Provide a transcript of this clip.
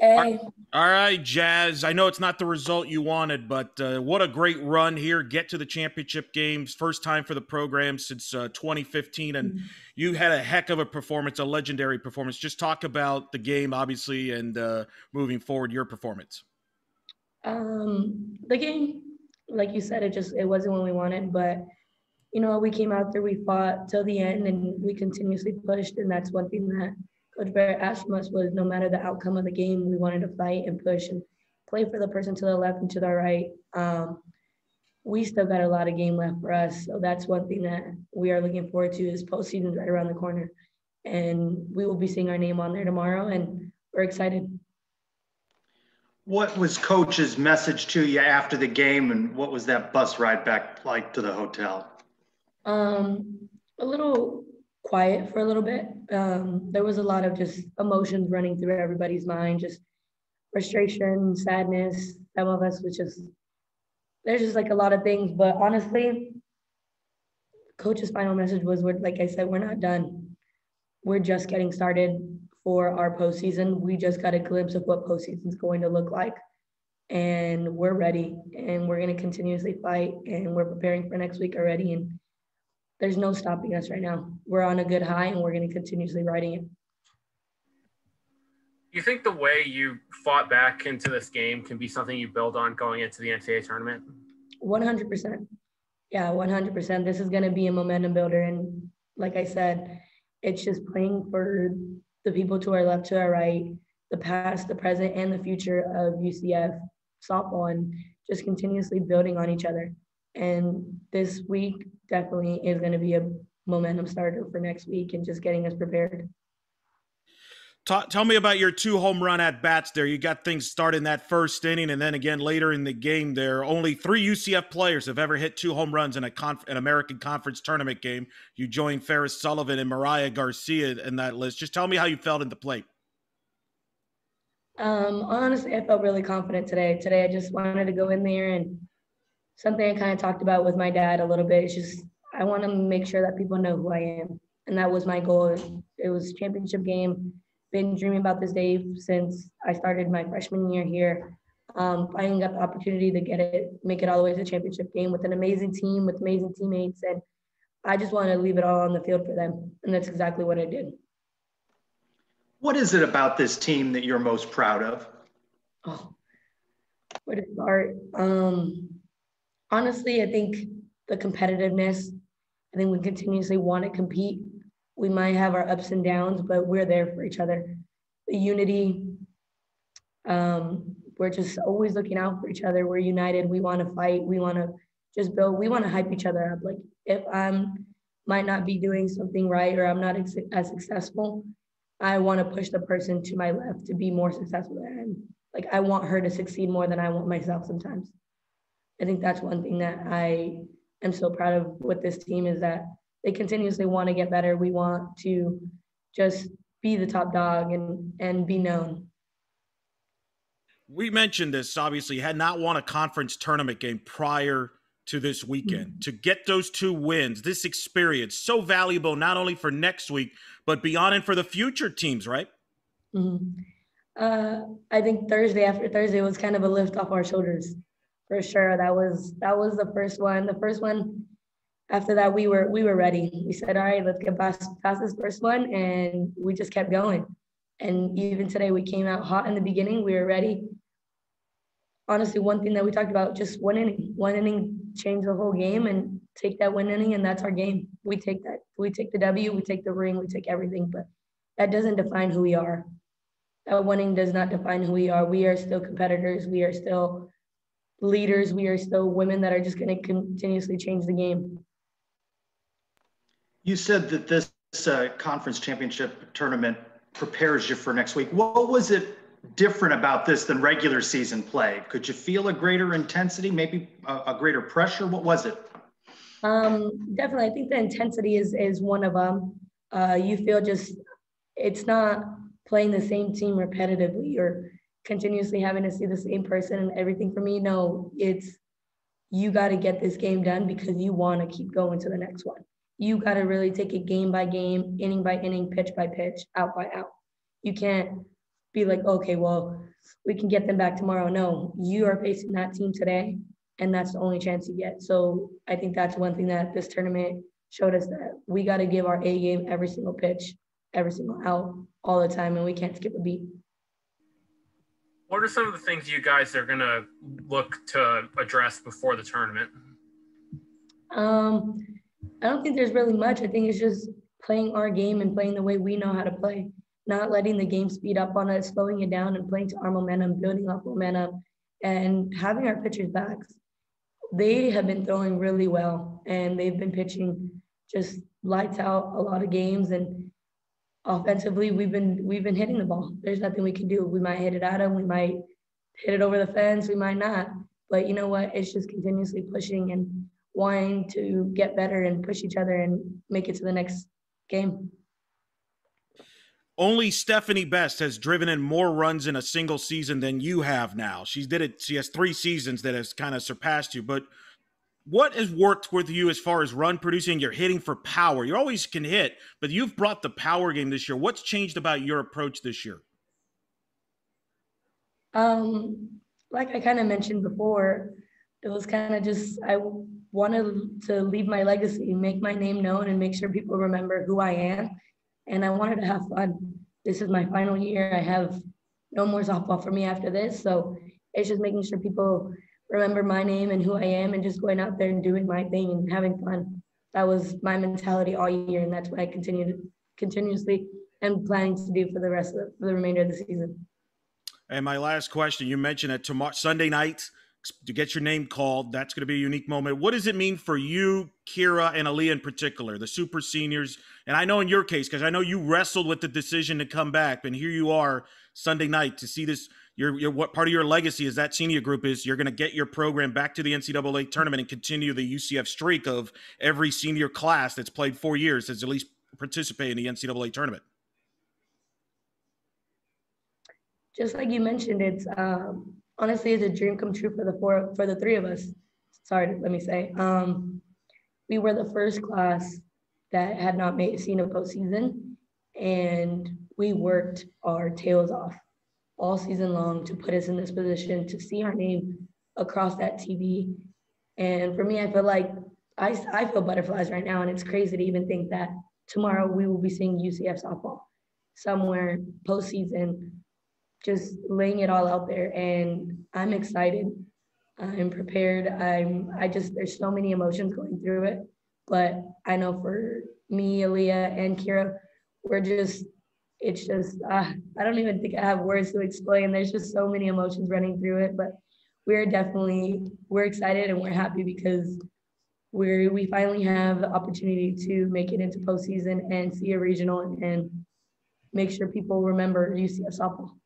All Hey, all right, Jazz. I know it's not the result you wanted, but what a great run here. Get to the championship games. First time for the program since 2015. And you had a heck of a performance, a legendary performance. Just talk about the game, obviously, and moving forward, your performance. the game, like you said, it wasn't what we wanted, but we came out there, we fought till the end, and we continuously pushed, and that's one thing that Coach Barrett asked from us was no matter the outcome of the game, we wanted to fight and push and play for the person to the left and to the right. We still got a lot of game left for us, so that's one thing that we are looking forward to is postseason's right around the corner, and we will be seeing our name on there tomorrow, and we're excited. What was Coach's message to you after the game, and what was that bus ride back like to the hotel? A little quiet for a little bit. There was a lot of just emotions running through everybody's mind, just frustration, sadness. Some of us was just, there's just like a lot of things. But honestly, Coach's final message was, like I said, we're not done. We're just getting started for our postseason. We just got a glimpse of what postseason is going to look like. And we're ready, and we're going to continuously fight, and we're preparing for next week already. And there's no stopping us right now. We're on a good high, and we're going to continuously riding it. You think the way you fought back into this game can be something you build on going into the NCAA tournament? 100%. Yeah, 100%. This is going to be a momentum builder. And like I said, it's just playing for the people to our left, to our right, the past, the present, and the future of UCF softball, and just continuously building on each other. And this week definitely is going to be a momentum starter for next week and just getting us prepared. Tell me about your 2 home run at bats there. You got things started in that first inning, and then again later in the game there. Only 3 UCF players have ever hit 2 home runs in an American Conference tournament game. You joined Ferris Sullivan and Mariah Garcia in that list. Just tell me how you felt at the plate. Honestly, I felt really confident today. Today, I just wanted to go in there, and something I kind of talked about with my dad a little bit. It's just I want to make sure that people know who I am, and that was my goal. It was championship game. Been dreaming about this day since I started my freshman year here. Finally got the opportunity to make it all the way to the championship game with an amazing team, with amazing teammates, and I just want to leave it all on the field for them, and that's exactly what I did. What is it about this team that you're most proud of? Oh, where to start? Honestly, I think the competitiveness. I think we continuously want to compete. We might have our ups and downs, but we're there for each other. The unity, we're just always looking out for each other. We're united. We want to fight. We want to just build. We want to hype each other up. Like if might not be doing something right or I'm not as successful, I want to push the person to my left to be more successful than I am. Like I want her to succeed more than I want myself sometimes. I think that's one thing that I am so proud of with this team is that they continuously want to get better. We want to just be the top dog and be known. We mentioned this, obviously, had not won a conference tournament game prior to this weekend. Mm-hmm. To get those 2 wins, this experience, so valuable not only for next week, but beyond and for the future teams, right? Mm-hmm. I think after Thursday was kind of a lift off our shoulders. For sure. That was the first one. The first one, after that, we were ready. We said, all right, let's get past this first one. And we just kept going. And even today, we came out hot in the beginning. We were ready. Honestly, one thing that we talked about, just one inning. One inning changed the whole game, and take that 1 inning, and that's our game. We take that. We take the W, we take the ring, we take everything. But that doesn't define who we are. That 1 inning does not define who we are. We are still competitors. We are still leaders. We are still women that are just going to continuously change the game. You said that this conference championship tournament prepares you for next week. What was it different about this than regular season play? Could you feel a greater intensity, maybe a greater pressure? What was it? Definitely. I think the intensity is one of them. You feel it's not playing the same team repetitively or continuously having to see the same person and everything. For me, no, it's you got to get this game done because you want to keep going to the next one. You got to really take it game by game, inning by inning, pitch by pitch, out by out. You can't be like, okay, well, we can get them back tomorrow. No, you are facing that team today, and that's the only chance you get. So I think that's one thing that this tournament showed us, that we got to give our A game every single pitch, every single out, all the time, and we can't skip a beat. What are some of the things you guys are going to look to address before the tournament? I don't think there's really much. I think it's just playing our game and playing the way we know how to play, not letting the game speed up on us, slowing it down and playing to our momentum, building up momentum, and having our pitchers back. They have been throwing really well, and they've been pitching just lights out a lot of games. And offensively, we've been hitting the ball. There's nothing we can do. We might hit it at them. We might hit it over the fence. We might not. But you know what? It's just continuously pushing and wanting to get better and push each other and make it to the next game. Only Stephanie Best has driven in more runs in a single season than you have now. She has 3 seasons that has kind of surpassed you. But what has worked with you as far as run producing? You're hitting for power. You always can hit, but you've brought the power game this year. What's changed about your approach this year? Like I kind of mentioned before, it was kind of just, I wanted to leave my legacy, make my name known, and make sure people remember who I am. And I wanted to have fun. This is my final year. I have no more softball for me after this. So it's just making sure people remember my name and who I am, and just going out there and doing my thing and having fun. That was my mentality all year, and that's what I continuously and planning to do for the remainder of the season. And my last question, you mentioned that tomorrow, Sunday night, to get your name called, that's going to be a unique moment. What does it mean for you, Kira, and Aaliyah in particular, the super seniors? And I know in your case, because I know you wrestled with the decision to come back, and here you are Sunday night to see this. What part of your legacy is that senior group is you're going to get your program back to the NCAA tournament and continue the UCF streak of every senior class that's played 4 years has at least participated in the NCAA tournament. Just like you mentioned, it's honestly, it's a dream come true for the 3 of us. Sorry, let me say. We were the first class that had not seen a postseason, and we worked our tails off all season long to put us in this position, to see our name across that TV. And for me, I feel like I feel butterflies right now, and it's crazy to even think that tomorrow we will be seeing UCF softball somewhere postseason, just laying it all out there. And I'm excited. I'm prepared. There's so many emotions going through it. But I know for me, Aaliyah, and Kira, I don't even think I have words to explain. There's just so many emotions running through it. But we're excited and we're happy because we finally have the opportunity to make it into postseason and see a regional and make sure people remember UCF softball.